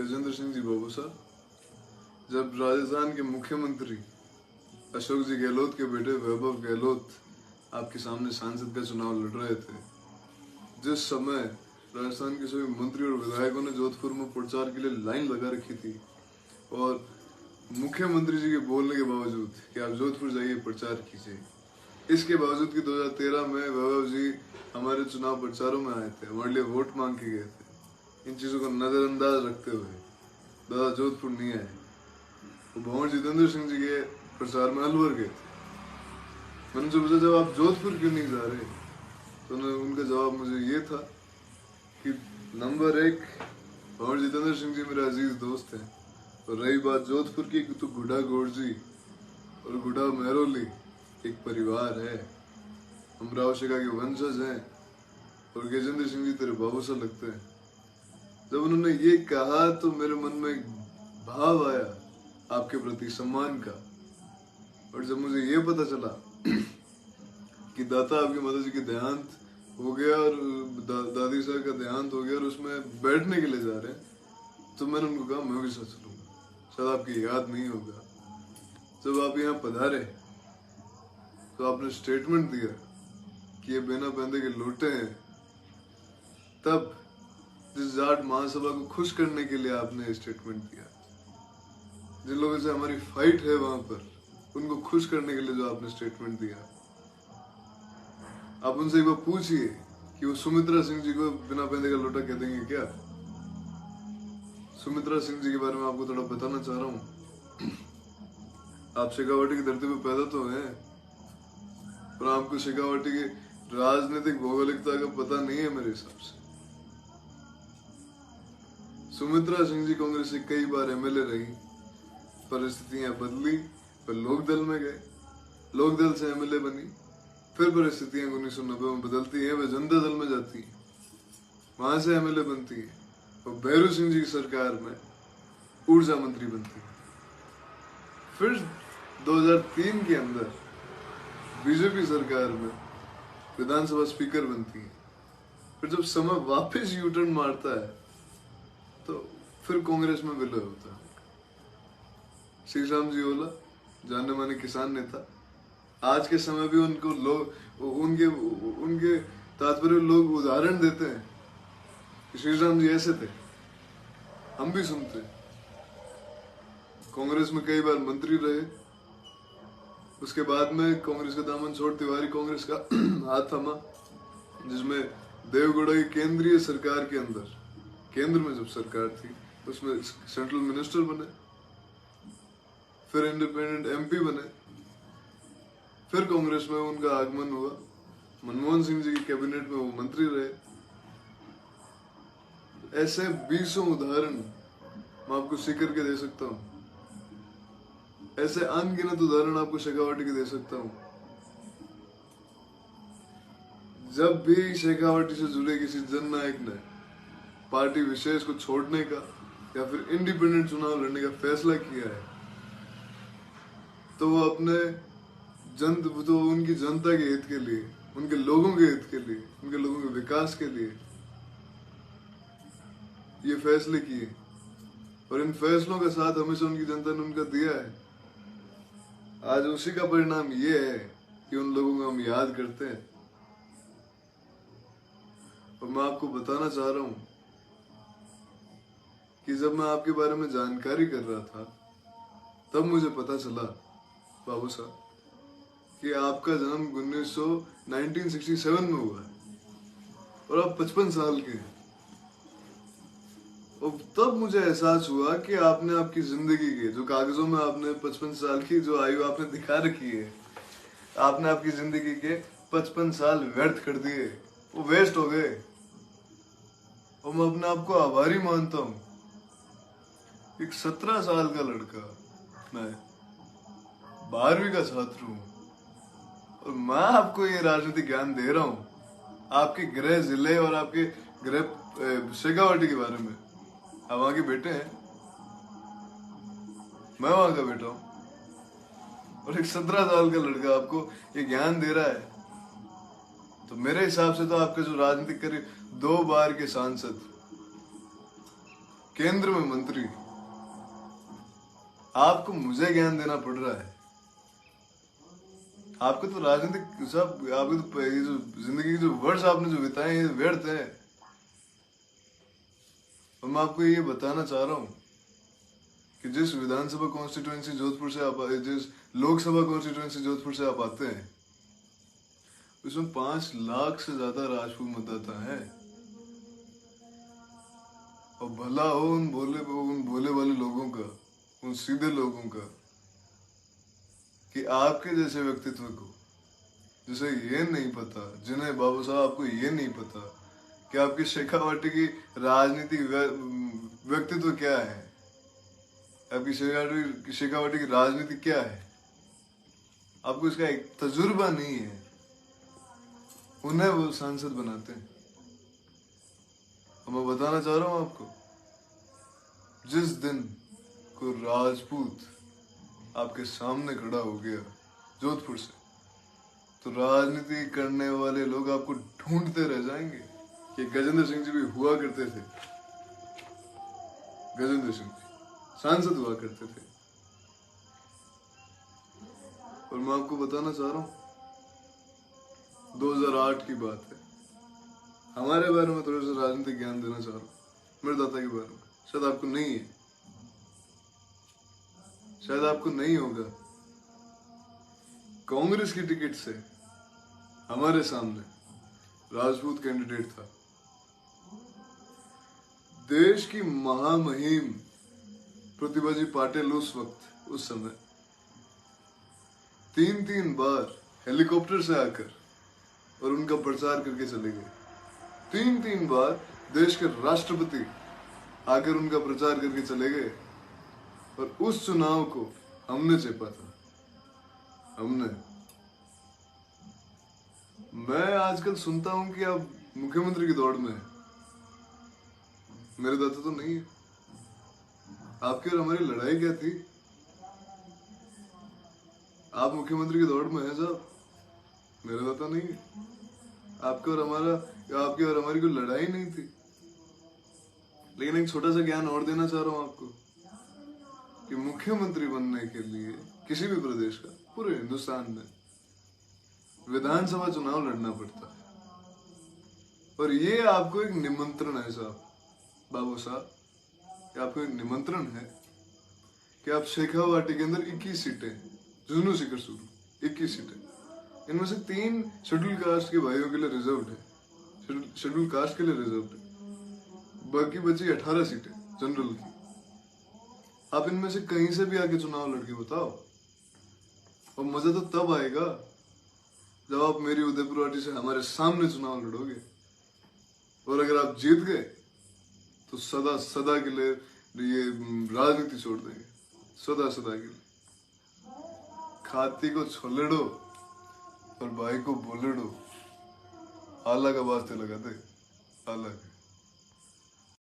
गजेंद्र सिंह जी बाबू साहब, जब राजस्थान के मुख्यमंत्री अशोक जी गहलोत के बेटे वैभव गहलोत आपके सामने सांसद का चुनाव लड़ रहे थे, जिस समय राजस्थान के सभी मंत्री और विधायकों ने जोधपुर में प्रचार के लिए लाइन लगा रखी थी और मुख्यमंत्री जी के बोलने के बावजूद कि आप जोधपुर जाइए प्रचार कीजिए, इसके बावजूद कि 2013 में वैभव जी हमारे चुनाव प्रचारों में आए थे, हमारे लिए वोट मांग के गए थे। इन चीजों को नजरअंदाज रखते हुए दादा जोधपुर नहीं आए, वो भंवर जितेंद्र सिंह जी के प्रचार में अलवर गए थे। मैंने जो पूछा जब आप जोधपुर क्यों नहीं जा रहे, तो उनका जवाब मुझे ये था कि नंबर 1 भंवर जितेंद्र सिंह जी मेरे अजीज दोस्त हैं, और रही बात जोधपुर की तो गुड्डा गोरजी और गुड्डा मेहरोली एक परिवार है, हम राव शेखा के वंशज हैं और गजेंद्र सिंह जी तेरे बाबू से लगते हैं। जब उन्होंने ये कहा तो मेरे मन में एक भाव आया आपके प्रति सम्मान का, और जब मुझे ये पता चला कि दाता आपकी माता जी के देहांत हो गया और दादी साहब का देहांत हो गया और उसमें बैठने के लिए जा रहे हैं, तो मैंने उनको कहा मैं भी साथ चलूंगा, शायद आपकी याद नहीं होगा। जब आप यहाँ पधारे तो आपने स्टेटमेंट दिया कि ये बिना बंदे के लोटे हैं, तब जिस जाट महासभा को खुश करने के लिए आपने स्टेटमेंट दिया, जिन लोगों से हमारी फाइट है वहां पर, उनको खुश करने के लिए जो आपने स्टेटमेंट दिया, आप उनसे एक बार पूछिए कि वो सुमित्रा सिंह जी को बिना पहने का लोटा कह देंगे क्या। सुमित्रा सिंह जी के बारे में आपको थोड़ा बताना चाह रहा हूँ। आप शेखावाटी की धरती पे पैदा तो हैं, पर आपको शेखावाटी की राजनीतिक भौगोलिकता का पता नहीं है मेरे हिसाब से। सुमित्रा सिंह जी कांग्रेस से कई बार एमएलए रही, परिस्थितियां बदली, फिर लोकदल में गए, लोकदल से एमएलए बनी, फिर परिस्थितियां 1990 में बदलती है, वे जनता दल में जाती है, वहां से एमएलए बनती है और भैरू सिंह जी की सरकार में ऊर्जा मंत्री बनती है। फिर 2003 के अंदर बीजेपी सरकार में विधानसभा स्पीकर बनती है। फिर जब समय वापस यूटर्न मारता है तो फिर कांग्रेस में विलय होता है। श्री राम जी ओला जाने माने किसान नेता, आज के समय भी उनको लोग उनके तात्पर्य लोग उदाहरण देते हैं कि श्री राम जी ऐसे थे, हम भी सुनते हैं। कांग्रेस में कई बार मंत्री रहे, उसके बाद में कांग्रेस का दामन छोड़ तिवारी कांग्रेस का हाथ थमा, जिसमें देवगौड़ा की केंद्रीय सरकार के अंदर, केंद्र में जब सरकार थी उसमें सेंट्रल मिनिस्टर बने, फिर इंडिपेंडेंट एमपी बने, फिर कांग्रेस में उनका आगमन हुआ, मनमोहन सिंह जी की कैबिनेट में वो मंत्री रहे। ऐसे 20 उदाहरण मैं आपको सीकर के दे सकता हूँ, ऐसे अनगिनत उदाहरण आपको शेखावाटी के दे सकता हूँ। जब भी शेखावाटी से जुड़े किसी जननायक ने पार्टी विशेष को छोड़ने का या फिर इंडिपेंडेंट चुनाव लड़ने का फैसला किया है, तो वो उनकी जनता के हित के लिए, उनके लोगों के हित के लिए, उनके लोगों के विकास के लिए ये फैसले किए, और इन फैसलों का साथ हमेशा उनकी जनता ने उनका दिया है। आज उसी का परिणाम ये है कि उन लोगों को हम याद करते हैं। और मैं आपको बताना चाह रहा हूं कि जब मैं आपके बारे में जानकारी कर रहा था, तब मुझे पता चला बाबू साहब कि आपका जन्म 1967 में हुआ है और आप 55 साल के हैं। और तब मुझे एहसास हुआ कि आपने आपकी जिंदगी के जो कागजों में आपने 55 साल की जो आयु आपने दिखा रखी है, आपने आपकी जिंदगी के 55 साल व्यर्थ कर दिए, वो वेस्ट हो गए। और मैं अपने आप को आभारी मानता हूं। एक 17 साल का लड़का, मैं 12वीं का छात्र हूं, और मैं आपको ये राजनीतिक ज्ञान दे रहा हूं आपके गृह जिले और आपके गृह शेखावाटी के बारे में। आप वहां के बेटे हैं, मैं वहां का बेटा हूं, और एक 17 साल का लड़का आपको ये ज्ञान दे रहा है, तो मेरे हिसाब से तो आपका जो राजनीतिक करियर, 2 बार के सांसद, केंद्र में मंत्री, आपको मुझे ज्ञान देना पड़ रहा है। आपको तो राजनीतिक सब, आपको तो ये जो जिंदगी के जो वर्ष आपने जो बिताए हैं व्यर्थ है। और मैं आपको ये बताना चाह रहा हूँ कि जिस विधानसभा कॉन्स्टिट्यूएंसी जोधपुर से आप, जिस लोकसभा कॉन्स्टिट्यूएंसी जोधपुर से आप आते हैं, उसमें 5 लाख से ज्यादा राजपूत मतदाता है। और भला हो उन भोले वाले लोगों का, उन सीधे लोगों का, कि आपके जैसे व्यक्तित्व को, जिसे ये नहीं पता, जिन्हें बाबू साहब आपको ये नहीं पता कि आपकी शेखावाटी की राजनीतिक व्यक्तित्व क्या है, आपकी शेखावाटी की राजनीति क्या है, आपको इसका एक तजुर्बा नहीं है, उन्हें वो सांसद बनाते हैं। और मैं बताना चाह रहा हूं आपको, जिस दिन कोई राजपूत आपके सामने खड़ा हो गया जोधपुर से, तो राजनीति करने वाले लोग आपको ढूंढते रह जाएंगे। कि गजेंद्र सिंह जी भी हुआ करते थे, गजेंद्र सिंह जी सांसद हुआ करते थे। और मैं आपको बताना चाह रहा हूं, 2008 की बात है, हमारे बारे में थोड़ा सा राजनीतिक ज्ञान देना चाह रहा हूं, मेरे दादा के बारे में। शायद आपको नहीं है, शायद आपको नहीं होगा। कांग्रेस की टिकट से हमारे सामने राजपूत कैंडिडेट था। देश की महामहिम प्रतिभा जी पाटिल उस समय 3 बार हेलीकॉप्टर से आकर और उनका प्रचार करके चले गए। 3 बार देश के राष्ट्रपति आकर उनका प्रचार करके चले गए। और उस चुनाव को हमने चेपा था, हमने। मैं आजकल सुनता हूं कि आप मुख्यमंत्री की दौड़ में हैं। मेरे दादा तो नहीं है। आपकी और हमारी लड़ाई क्या थी? आप मुख्यमंत्री की दौड़ में हैं साहब, मेरा दादा नहीं है। आपकी और हमारी कोई लड़ाई नहीं थी। लेकिन एक छोटा सा ज्ञान और देना चाह रहा हूं आपको कि मुख्यमंत्री बनने के लिए किसी भी प्रदेश का, पूरे हिंदुस्तान में विधानसभा चुनाव लड़ना पड़ता है। और ये आपको एक निमंत्रण है साहब, बाबू साहब, आपको एक निमंत्रण है कि आप शेखावाटी के अंदर 21 सीटें, जुनू से कर शुरू 21 सीटें, इनमें से 3 शेड्यूल कास्ट के भाइयों के लिए रिजर्व्ड है, शेड्यूल कास्ट के लिए रिजर्व्ड है। बाकी बची 18 सीटें जनरल की। आप इनमें से कहीं से भी आके चुनाव लड़के बताओ, और मजा तो तब आएगा जब आप मेरी उदयपुरवाटी से हमारे सामने चुनाव लड़ोगे। और अगर आप जीत गए तो सदा सदा के लिए ये राजनीति छोड़ देंगे, सदा सदा के लिए। खाती को छोलेड़ो और भाई को बोलेड़ो, आला का वास्ते लगा दे, आला।